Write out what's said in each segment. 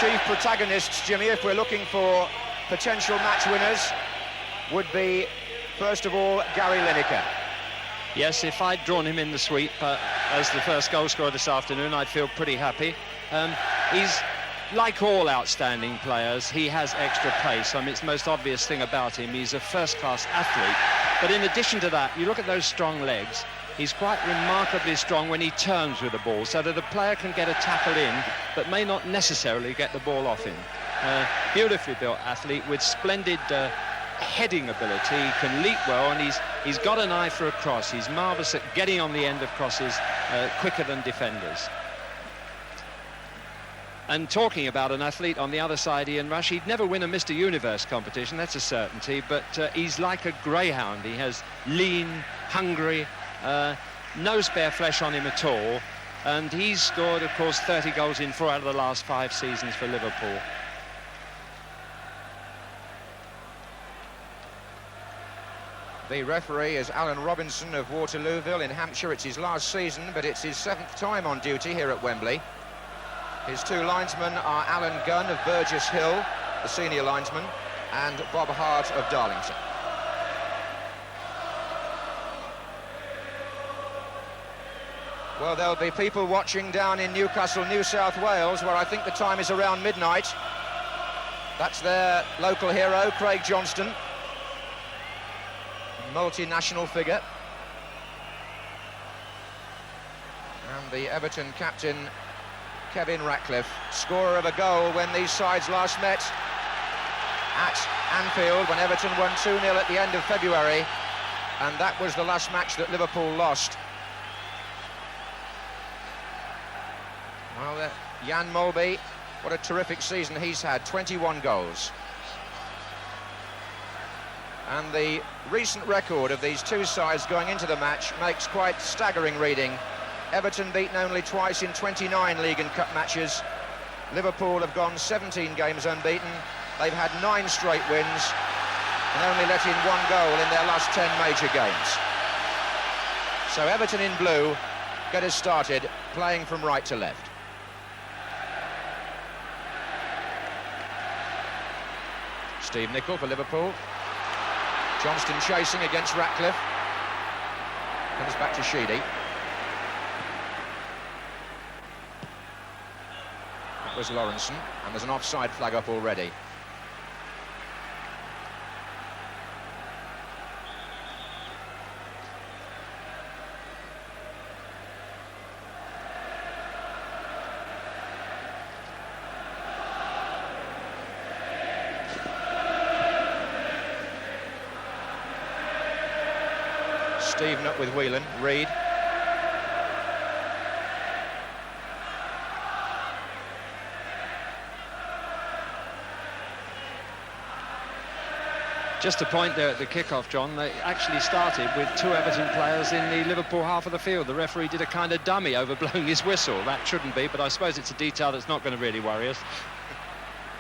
chief protagonists, Jimmy, if we're looking for potential match winners, would be, first of all, Gary Lineker. Yes, if I'd drawn him in the sweep as the first goal scorer this afternoon, I'd feel pretty happy. He's, like all outstanding players, he has extra pace. I mean, it's the most obvious thing about him. He's a first-class athlete. But in addition to that, you look at those strong legs, he's quite remarkably strong when he turns with the ball, so that a player can get a tackle in, but may not necessarily get the ball off him. Beautifully built athlete with splendid heading ability. He can leap well, and he's got an eye for a cross. He's marvellous at getting on the end of crosses, quicker than defenders. And talking about an athlete on the other side, Ian Rush, he'd never win a Mr. Universe competition, that's a certainty, but he's like a greyhound. He has lean, hungry, no spare flesh on him at all, and he's scored, of course, 30 goals in 4 out of the last 5 seasons for Liverpool. The referee is Alan Robinson of Waterlooville in Hampshire. It's his last season, but it's his 7th time on duty here at Wembley. His 2 linesmen are Alan Gunn of Burgess Hill, the senior linesman, and Bob Hart of Darlington. Well, there'll be people watching down in Newcastle, New South Wales, where I think the time is around midnight. That's their local hero, Craig Johnston, multinational figure. And the Everton captain, Kevin Ratcliffe, scorer of a goal when these sides last met at Anfield, when Everton won 2-0 at the end of February, and that was the last match that Liverpool lost. Well, Jan Molby, what a terrific season he's had, 21 goals. And the recent record of these 2 sides going into the match makes quite staggering reading. Everton beaten only twice in 29 League and Cup matches. Liverpool have gone 17 games unbeaten. They've had 9 straight wins and only let in 1 goal in their last 10 major games. So Everton in blue get us started, playing from right to left. Steve Nicol for Liverpool. Johnston chasing against Ratcliffe. Comes back to Sheedy. That was Lawrenson, and there's an offside flag up already. Steven up with Whelan, Reid. Just a point there at the kick-off, John, they actually started with 2 Everton players in the Liverpool half of the field. The referee did a kind of dummy over blowing his whistle. That shouldn't be, but I suppose it's a detail that's not going to really worry us.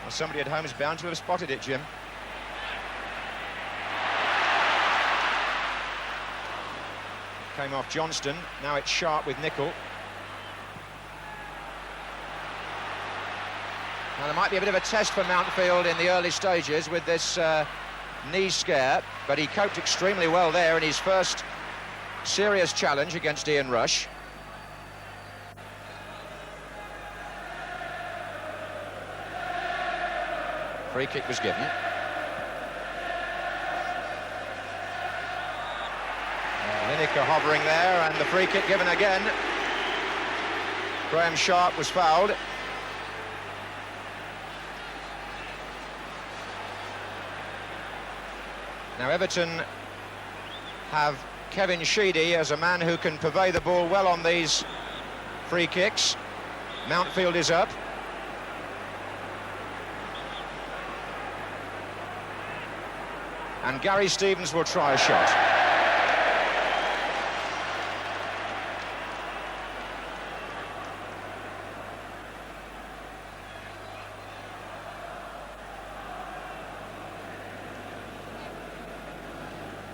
Well, somebody at home is bound to have spotted it, Jim. Came off Johnston, now it's Sharp with Nicol. Now there might be a bit of a test for Mountfield in the early stages with this knee scare, but he coped extremely well there in his first serious challenge against Ian Rush. Free kick was given. Lineker hovering there, and the free kick given again. Graham Sharp was fouled. Now Everton have Kevin Sheedy as a man who can purvey the ball well on these free kicks. Mountfield is up. And Gary Stevens will try a shot.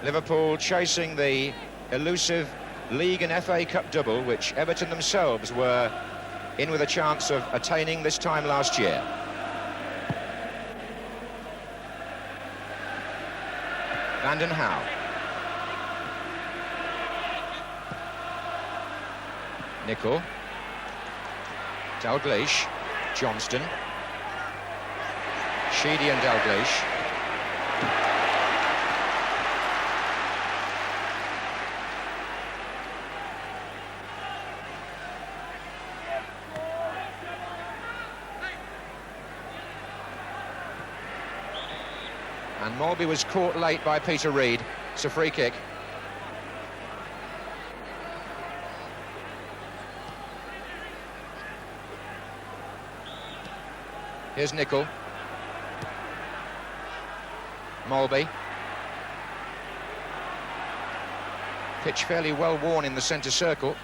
Liverpool chasing the elusive League and FA Cup double, which Everton themselves were in with a chance of attaining this time last year. Howe. Nicol. Dalglish. Johnston. Sheedy and Dalglish. And Molby was caught late by Peter Reid. It's a free kick. Here's Nicol. Molby. Pitch fairly well worn in the centre circle.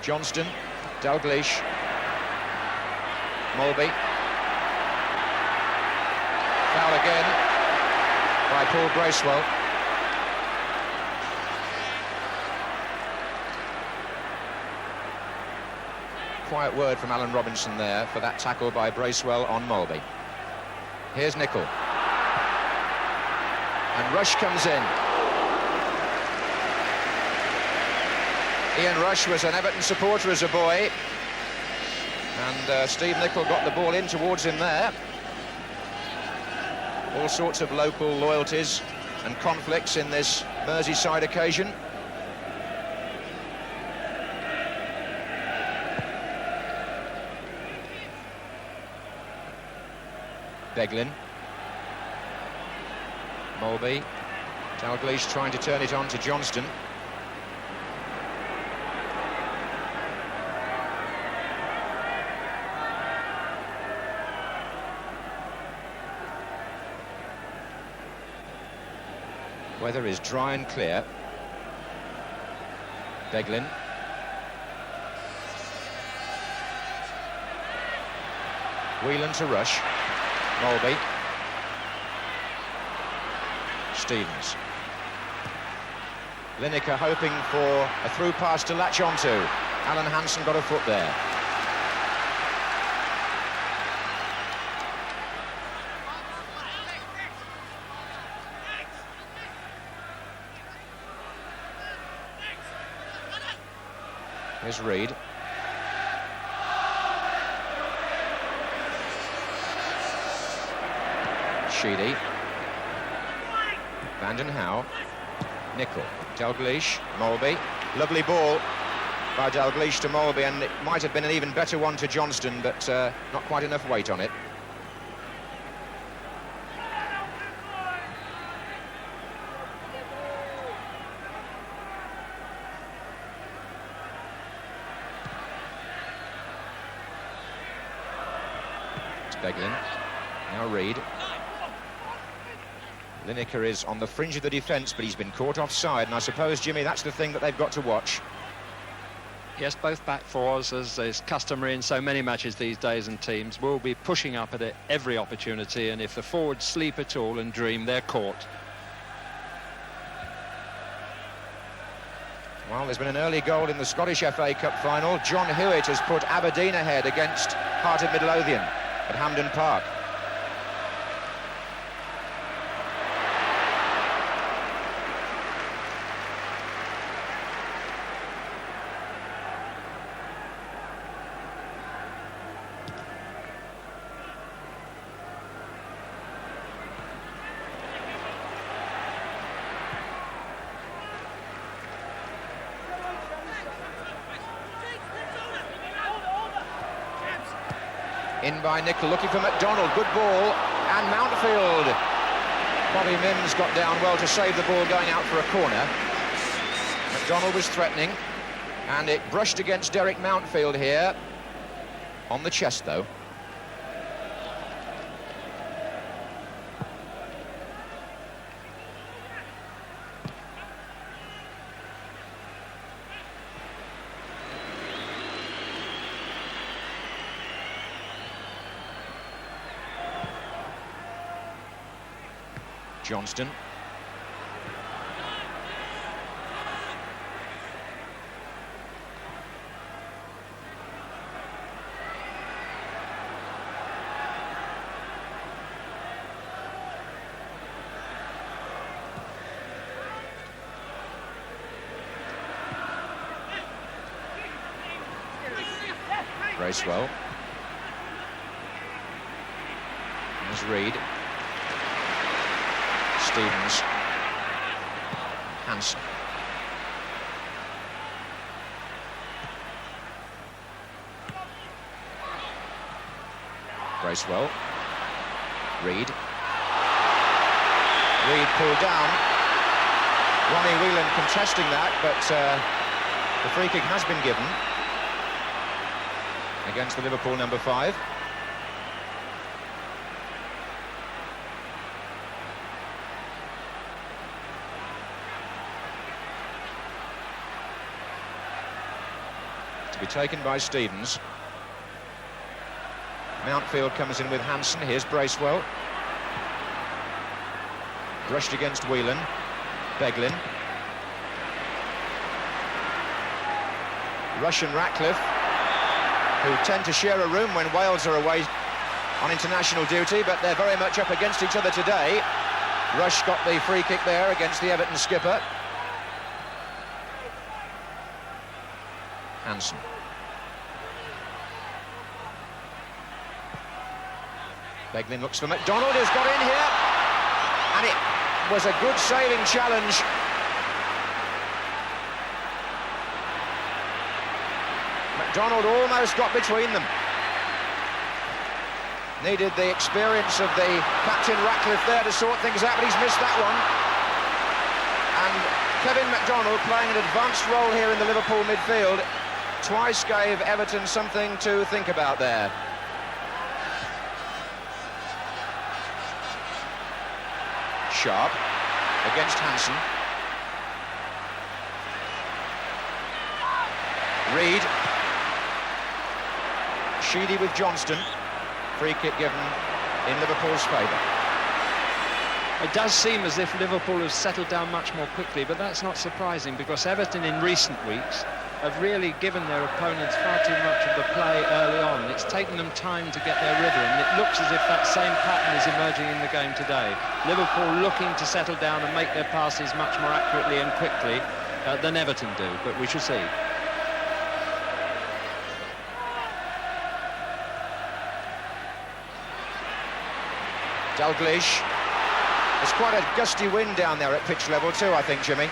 Johnston. Dalglish. Molby. Foul again by Paul Bracewell. Quiet word from Alan Robinson there for that tackle by Bracewell on Molby. Here's Nicol. And Rush comes in. Ian Rush was an Everton supporter as a boy. And Steve Nicol got the ball in towards him there. All sorts of local loyalties and conflicts in this Merseyside occasion. Beglin. Molby. Dalglish trying to turn it on to Johnston. Weather is dry and clear. Beglin. Whelan to Rush. Molby. Stevens. Lineker hoping for a through pass to latch onto. Alan Hansen got a foot there. Here's Reid. Sheedy. Howe. Nicol. Dalglish. Molby. Lovely ball by Dalglish to Molby, and it might have been an even better one to Johnston, but not quite enough weight on it. It's Beglin. Now Reid. Lineker is on the fringe of the defence, but he's been caught offside, and I suppose, Jimmy, that's the thing that they've got to watch. Yes, both back fours, as is customary in so many matches these days, and teams will be pushing up at every opportunity, and if the forwards sleep at all and dream, they're caught. Well, there's been an early goal in the Scottish FA Cup final. John Hewitt has put Aberdeen ahead against Heart of Midlothian at Hampden Park. In by Nicol, looking for McDonald, good ball, and Mountfield. Bobby Mims got down well to save the ball going out for a corner. McDonald was threatening, and it brushed against Derek Mountfield here. On the chest, though. Johnston. Bracewell. There's Reed. Stevens. Hansen. Bracewell. Reed. Reed pulled down. Ronnie Whelan contesting that, but the free kick has been given against the Liverpool number 5. To be taken by Stevens. Mountfield comes in with Hansen. Here's Bracewell. Brushed against Whelan. Beglin. Rush and Ratcliffe, who tend to share a room when Wales are away on international duty, but they're very much up against each other today. Rush got the free kick there against the Everton skipper. Hansen. Beglin looks for McDonald, who's got in here, and it was a good saving challenge. McDonald almost got between them. Needed the experience of the captain Ratcliffe there to sort things out, but he's missed that one. And Kevin McDonald, playing an advanced role here in the Liverpool midfield, twice gave Everton something to think about there. Sharp against Hansen. Reed. Sheedy with Johnston. Free kick given in Liverpool's favour. It does seem as if Liverpool has settled down much more quickly, but that's not surprising because Everton in recent weeks have really given their opponents far too much of the play early on. It's taken them time to get their rhythm. It looks as if that same pattern is emerging in the game today. Liverpool looking to settle down and make their passes much more accurately and quickly than Everton do, but we shall see. Dalglish. There's quite a gusty wind down there at pitch level too, I think, Jimmy.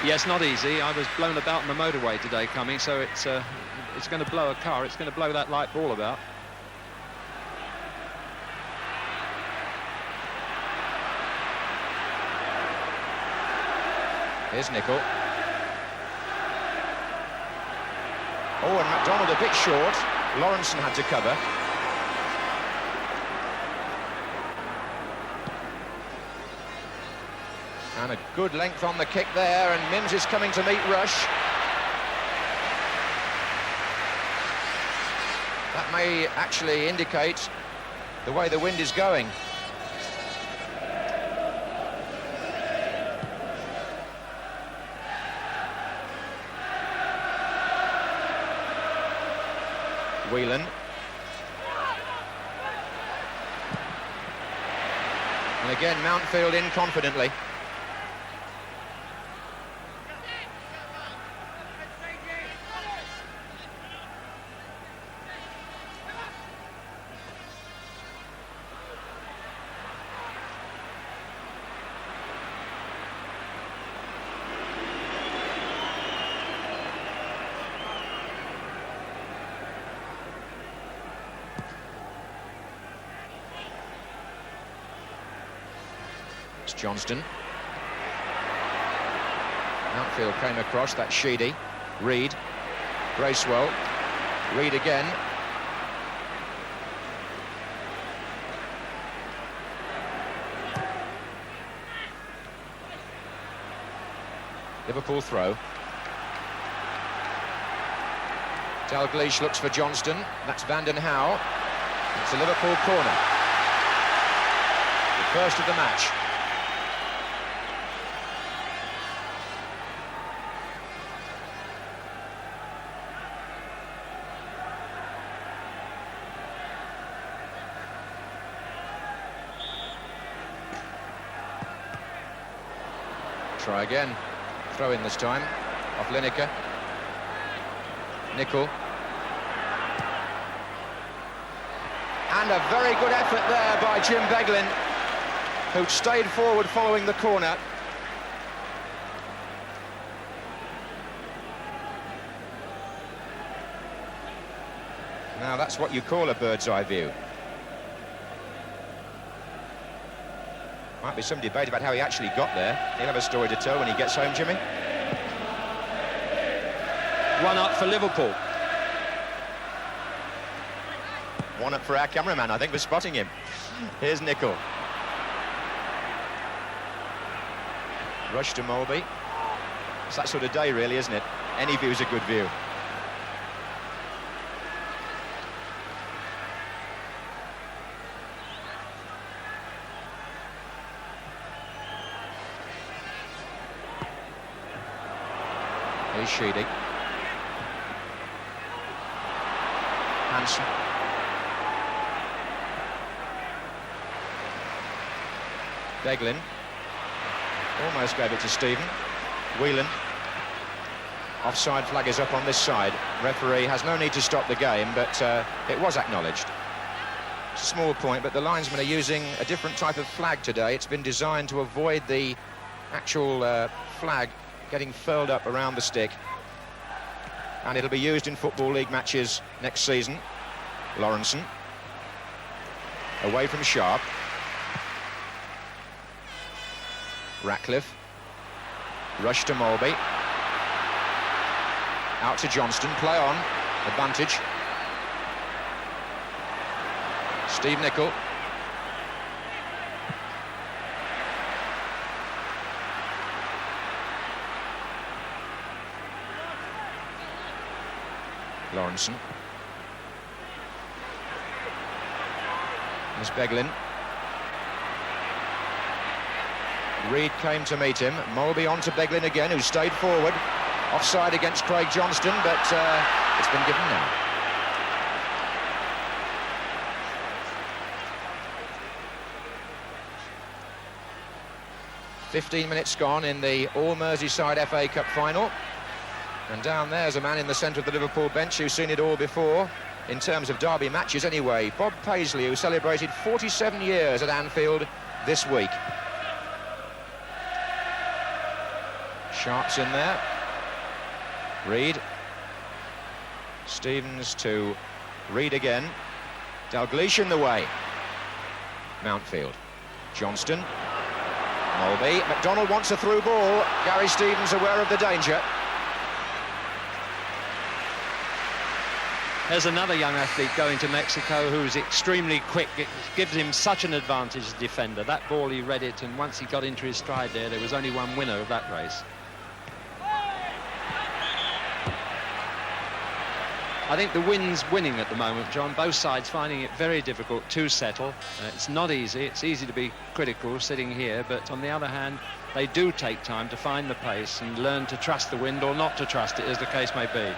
Yes, not easy. I was blown about on the motorway today coming, so it's going to blow a car. It's going to blow that light ball about. Here's Nicol. Oh, and McDonald a bit short. Lawrenson had to cover. And a good length on the kick there, and Mims is coming to meet Rush. That may actually indicate the way the wind is going. Whelan. And again, Mountfield in confidently. Johnston. Mountfield came across, that's Sheedy. Reed. Bracewell. Reed again. Liverpool throw. Dalglish looks for Johnston. That's Vanden Hauwe. It's a Liverpool corner. The first of the match. Try again. Throw in this time. Off Lineker. Nicol. And a very good effort there by Jim Beglin, who stayed forward following the corner. Now that's what you call a bird's eye view. Might be some debate about how he actually got there. He'll have a story to tell when he gets home, Jimmy. 1 up for Liverpool. 1 up for our cameraman, I think, for spotting him. Here's Nicol. Rush to Molby. It's that sort of day, really, isn't it? Any view's a good view. Here's Sheedy. Hansen. Beglin. Almost gave it to Stephen. Whelan. Offside flag is up on this side. Referee has no need to stop the game, but it was acknowledged. It's a small point, but the linesmen are using a different type of flag today. It's been designed to avoid the actual flag getting furled up around the stick. And it'll be used in Football League matches next season. Lawrenson. Away from Sharp. Ratcliffe. Rush to Molby. Out to Johnston. Play on. Advantage. Steve Nicol. Lawrenson. There's Beglin. Reid came to meet him. Molby on to Beglin again, who stayed forward. Offside against Craig Johnston, but it's been given now. "15 minutes gone in the All-Merseyside FA Cup final. And down there's a man in the centre of the Liverpool bench who's seen it all before, in terms of derby matches anyway. Bob Paisley, who celebrated 47 years at Anfield this week. Sharp's in there. Reid. Stevens to Reid again. Dalglish in the way. Mountfield. Johnston. Molby. McDonald wants a through ball. Gary Stevens aware of the danger. There's another young athlete going to Mexico who's extremely quick. It gives him such an advantage as a defender. That ball, he read it, and once he got into his stride there was only one winner of that race. I think the wind's winning at the moment, John. Both sides finding it very difficult to settle. It's not easy. It's easy to be critical sitting here, but on the other hand, they do take time to find the pace and learn to trust the wind or not to trust it, as the case may be.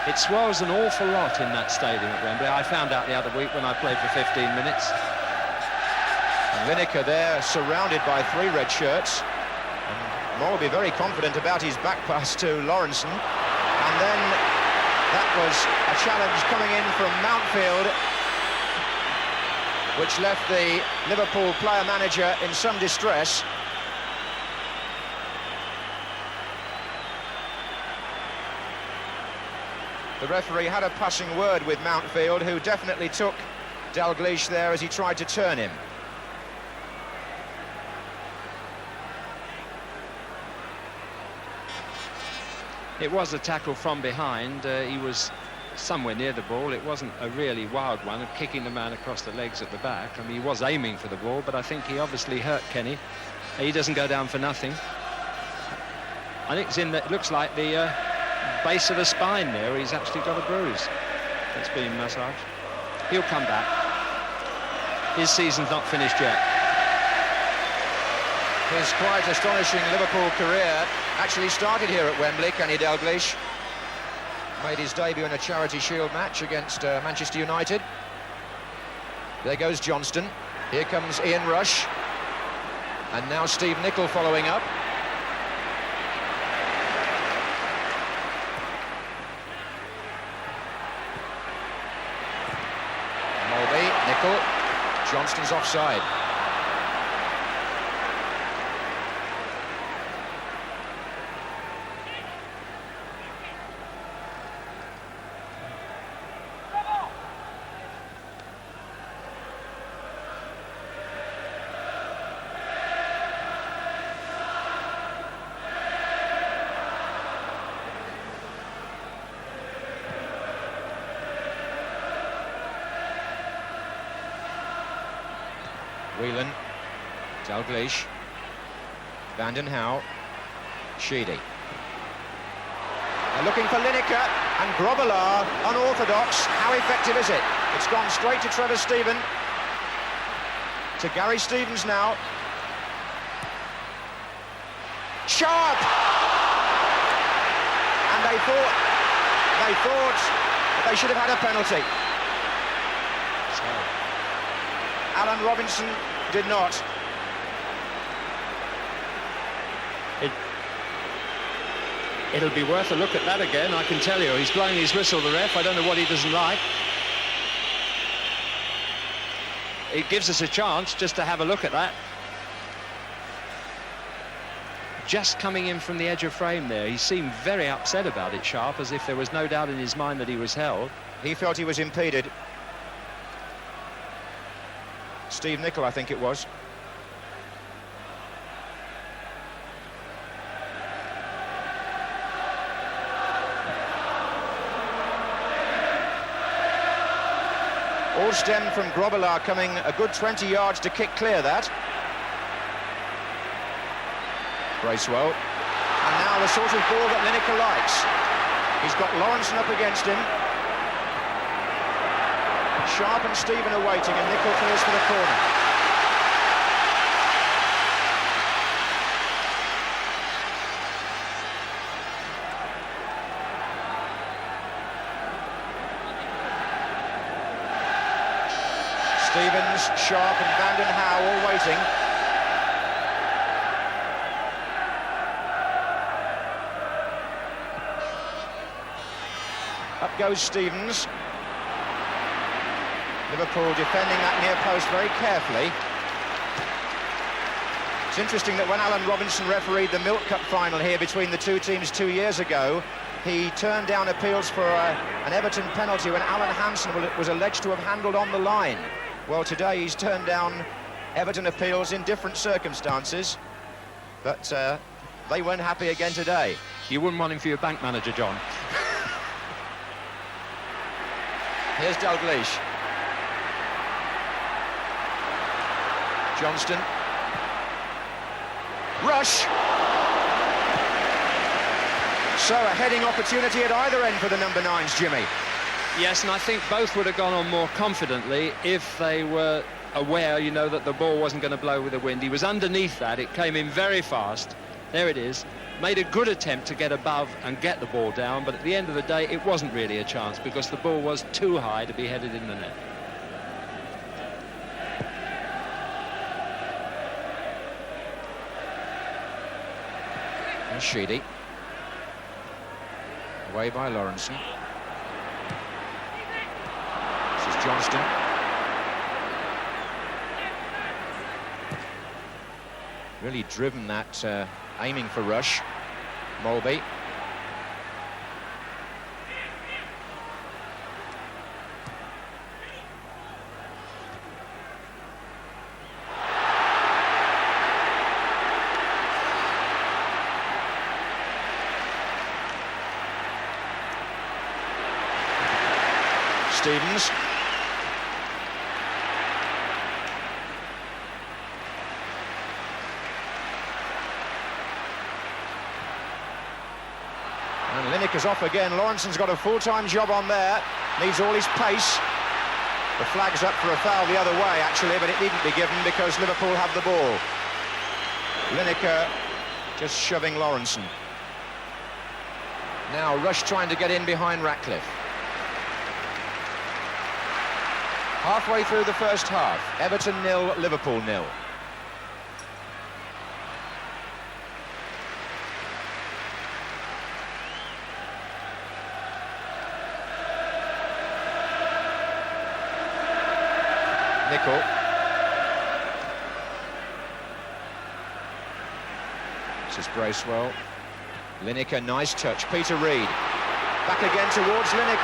It swells an awful lot in that stadium at Wembley. I found out the other week when I played for 15 minutes. And Lineker there, surrounded by 3 red shirts. And Molby very confident about his back pass to Lawrenson. And then that was a challenge coming in from Mountfield, which left the Liverpool player-manager in some distress. The referee had a passing word with Mountfield, who definitely took Dalglish there as he tried to turn him. It was a tackle from behind. He was somewhere near the ball. It wasn't a really wild one of kicking the man across the legs at the back. I mean, he was aiming for the ball, but I think he obviously hurt Kenny. He doesn't go down for nothing. I think it's in the, it looks like the base of the spine there. He's actually got a bruise that's being massaged. He'll come back. His season's not finished yet. His quite astonishing Liverpool career actually started here at Wembley. Kenny Dalglish made his debut in a Charity Shield match against Manchester United. There goes Johnston. Here comes Ian Rush. And now Steve Nicol following up. Nicol. Johnston's offside. Whelan, Dalglish, Van den Hauwe, Sheedy. They're looking for Lineker, and Grobbelaar, unorthodox. How effective is it? It's gone straight to Trevor Steven. To Gary Stevens now. Sharp! And they thought that they should have had a penalty. Alan Robinson did not. It'll be worth a look at that again, I can tell you. He's blowing his whistle, the ref. I don't know what he doesn't like. It gives us a chance just to have a look at that. Just coming in from the edge of frame there. He seemed very upset about it, Sharp, as if there was no doubt in his mind that he was held. He felt he was impeded. Steve Nicol, I think it was. All stemmed from Grobbelaar, coming a good 20 yards to kick clear that. Bracewell. And now the sort of ball that Lineker likes. He's got Lawrenson up against him. Sharp and Steven are waiting, and Nicol clears for the corner. Stevens, Sharp and Van den Hauwe all waiting. Up goes Stevens. Liverpool defending that near post very carefully. It's interesting that when Alan Robinson refereed the Milk Cup final here between the two teams 2 years ago, he turned down appeals for an Everton penalty when Alan Hansen was alleged to have handled on the line. Well, today he's turned down Everton appeals in different circumstances, but they weren't happy again today. You wouldn't want him for your bank manager, John. Here's Dalglish. Johnston. Rush! So a heading opportunity at either end for the number 9s, Jimmy. Yes, and I think both would have gone on more confidently if they were aware, you know, that the ball wasn't going to blow with the wind. He was underneath that. It came in very fast. There it is. Made a good attempt to get above and get the ball down, but at the end of the day, it wasn't really a chance because the ball was too high to be headed in the net. And Sheedy. Away by Lawrenson. This is Johnston. Really driven that, aiming for Rush. Mulby. Stevens. And Lineker's off again. Lawrenson's got a full-time job on there. Needs all his pace. The flag's up for a foul the other way, actually, but it needn't be given because Liverpool have the ball. Lineker just shoving Lawrenson. Now Rush trying to get in behind Ratcliffe. Halfway through the first half, Everton 0, Liverpool 0. Nicol. This is Bracewell. Lineker, nice touch. Peter Reid. Back again towards Lineker.